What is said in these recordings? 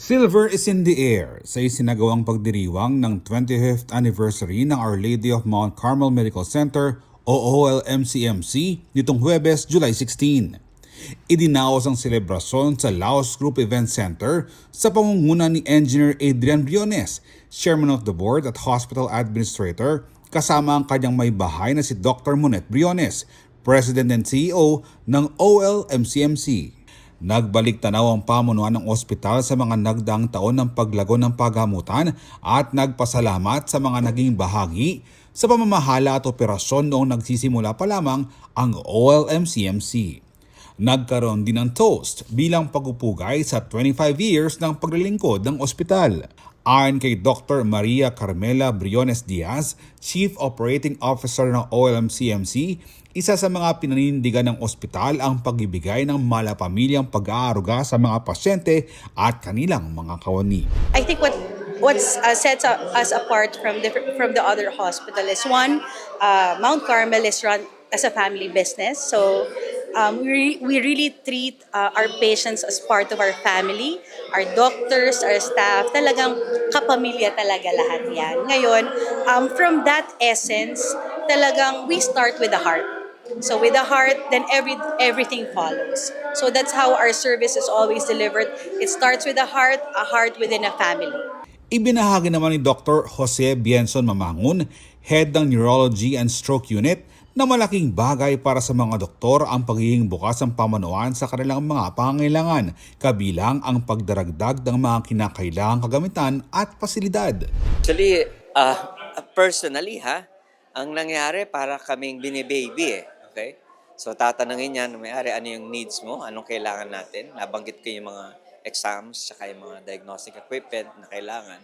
Silver is in the air sa isinagawang pagdiriwang ng 25th anniversary ng Our Lady of Mount Carmel Medical Center o OLMCMC nitong Huwebes, July 16. Idinaos ang selebrasyon sa Laos Group Event Center sa pamumuno ni Engineer Adrian Briones, Chairman of the Board at Hospital Administrator, kasama ang kanyang may bahay na si Dr. Monet Briones, President and CEO ng OLMCMC. Nagbalik tanaw ang pamunuan ng ospital sa mga nagdaang taon ng paglago ng paggamutan at nagpasalamat sa mga naging bahagi sa pamamahala at operasyon noong nagsisimula pa lamang ang OLMCMC. Nagkaroon din ng toast bilang pagpupugay sa 25 years ng paglilingkod ng ospital. Ayon kay Dr. Maria Carmela Briones Diaz, Chief Operating Officer ng OLMCMC, isa sa mga pinanindigan ng ospital ang pagbibigay ng malapamilyang pag-aaruga sa mga pasyente at kanilang mga kawani. I think what sets us apart from the other hospital is one, Mount Carmel is run as a family business, so we really treat our patients as part of our family. Our doctors, our staff, talagang kapamilya talaga lahat yan. Ngayon, from that essence, talagang we start with the heart. So with the heart, then everything follows. So that's how our service is always delivered. It starts with a heart within a family. Ibinahagi naman ni Dr. Jose Bienson Mamangun, Head ng Neurology and Stroke Unit, na malaking bagay para sa mga doktor ang pagiging bukas ng pamanuan sa kanilang mga pangangailangan, kabilang ang pagdaragdag ng mga kinakailangang kagamitan at pasilidad. Actually, personally ang nangyari para kaming binibaby okay? So tatanungin niya, may-ari, ano yung needs mo, anong kailangan natin, nabanggit ko yung mga exams, saka yung mga diagnostic equipment na kailangan.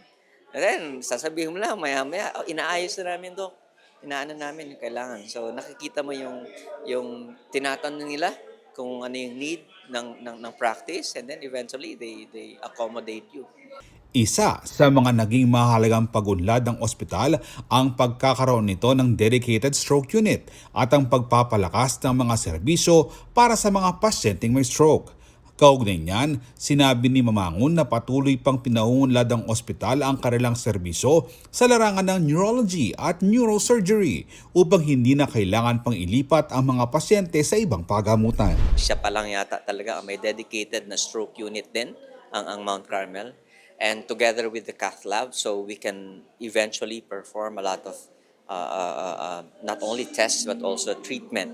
And then, sasabihin mo lang, maya-maya, inaayos na namin, Dok. Inaano namin yung kailangan. So nakikita mo yung tinatanong nila kung ano yung need ng practice, and then eventually they accommodate you. Isa sa mga naging mahalagang pagunlad ng ospital ang pagkakaroon nito ng dedicated stroke unit at ang pagpapalakas ng mga serbisyo para sa mga pasyenteng may stroke. Kaugnay niyan, sinabi ni Mamangun na patuloy pang pinauunlad ng ospital ang kanilang serbisyo sa larangan ng neurology at neurosurgery upang hindi na kailangan pang ilipat ang mga pasyente sa ibang pagamutan. Siya pa lang yata talaga ang may dedicated na stroke unit din, ang Mount Carmel. And together with the cath lab, so we can eventually perform a lot of not only tests but also treatment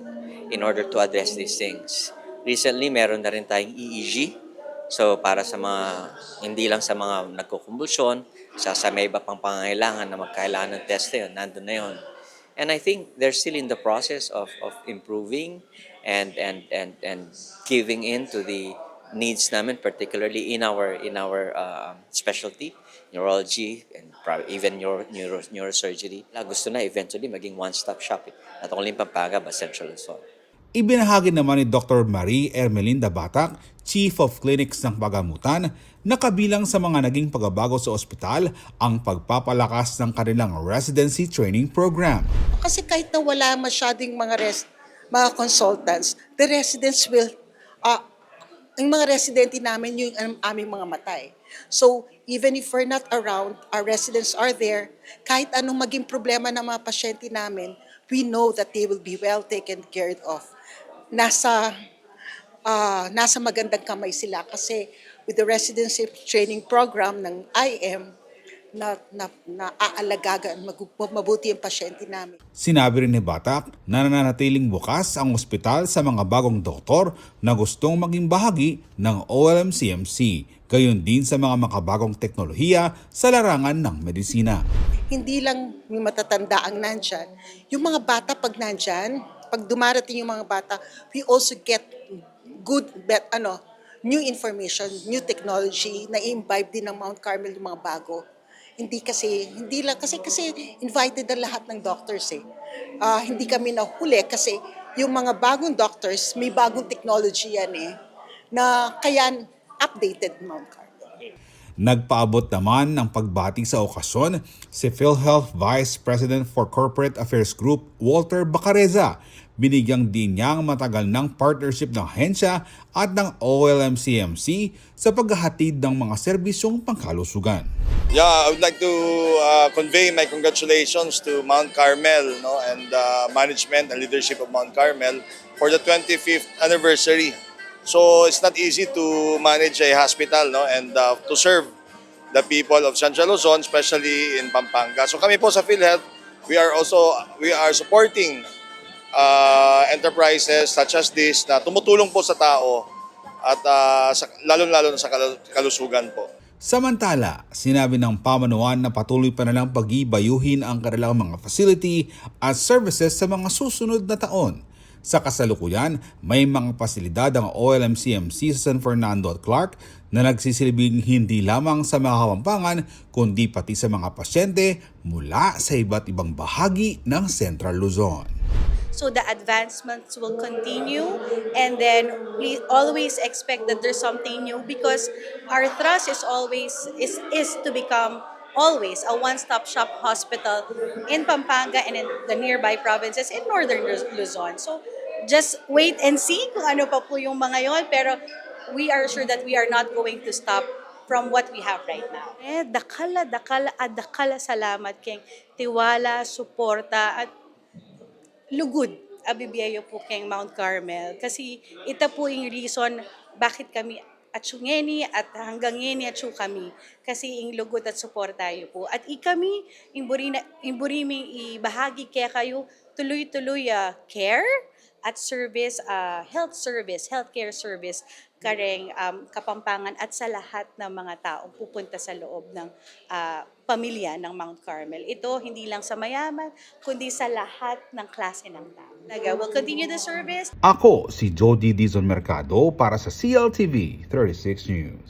in order to address these things. Recently, meron na rin tayong EEG. So para sa mga, hindi lang sa mga nagkukumbulsyon, sa may iba pang pangangailangan na magkailangan ng test na yun, nandun na yun. And I think they're still in the process of improving and giving in to the needs namin, particularly in our specialty, neurology and even neurosurgery. Gusto na eventually maging one-stop shop, not only in Pampanga but Central Luzon. Ibinahagi naman ni Dr. Marie Ermelinda Batak, Chief of Clinics ng Pagamutan, na kabilang sa mga naging pagbabago sa ospital ang pagpapalakas ng kanilang residency training program. Kasi kahit na wala masyadong mga consultants, the residents will, ang mga residente namin yung aming mga matay. So even if we're not around, our residents are there, kahit anong maging problema ng mga pasyente namin, we know that they will be well taken care of. Nasa magandang kamay sila kasi with the residency training program ng IM, na aalagaan, mabuti ang pasyente namin. Sinabi rin ni Batak na nananatiling bukas ang ospital sa mga bagong doktor na gustong maging bahagi ng OLMCMC, gayon din sa mga makabagong teknolohiya sa larangan ng medisina. Hindi lang yung matatanda ang nandyan. Yung mga bata pag nandyan, pag dumarating yung mga bata, we also get good, new information, new technology na i-imbibe din ng Mount Carmel yung mga bago. Hindi lang kasi invited na lahat ng doctors hindi kami nahuli kasi yung mga bagong doctors, may bagong technology yan na kaya updated Mount Carmel. Nagpaabot naman ng pagbati sa okasyon si PhilHealth Vice President for Corporate Affairs Group Walter Bacareza. Binigyang din niya ang matagal ng partnership ng ahensya at ng OLMCMC sa paghahatid ng mga serbisyong pangkalusugan. Yeah, I would like to convey my congratulations to Mount Carmel, no, and management and leadership of Mount Carmel for the 25th anniversary. So it's not easy to manage a hospital, no, and to serve the people of Central Luzon, especially in Pampanga. So kami po sa PhilHealth, we are supporting enterprises such as this na tumutulong po sa tao at lalo-lalo sa kalusugan po. Samantala, sinabi ng pamanuan na patuloy pa nilang pag-ibayuhin ang kanilang mga facility at services sa mga susunod na taon. Sa kasalukuyan, may mga pasilidad ang OLMCMC sa San Fernando at Clark na nagsisilbing hindi lamang sa mga Kapampangan kundi pati sa mga pasyente mula sa iba't ibang bahagi ng Central Luzon. So the advancements will continue, and then we always expect that there's something new because our thrust is always is to become always a one-stop shop hospital in Pampanga and in the nearby provinces in northern Luzon. So just wait and see kung ano pa po yung mga yon, pero we are sure that we are not going to stop from what we have right now. Dakala salamat keng tiwala, suporta at lugod abibiyayo po keng Mount Carmel kasi ito po yung reason bakit kami at ngeni at hanggang ngeni at kami kasi ing lugod at support tayo po at ikami imburiming ibahagi kaya kayo tuloy-tuloy care at service, healthcare service kareng Kapampangan at sa lahat ng mga taong pupunta sa loob ng pamilya ng Mount Carmel. Ito hindi lang sa mayaman, kundi sa lahat ng klase ng tao. We'll continue the service. Ako si Jody Dizon Mercado para sa CLTV 36 News.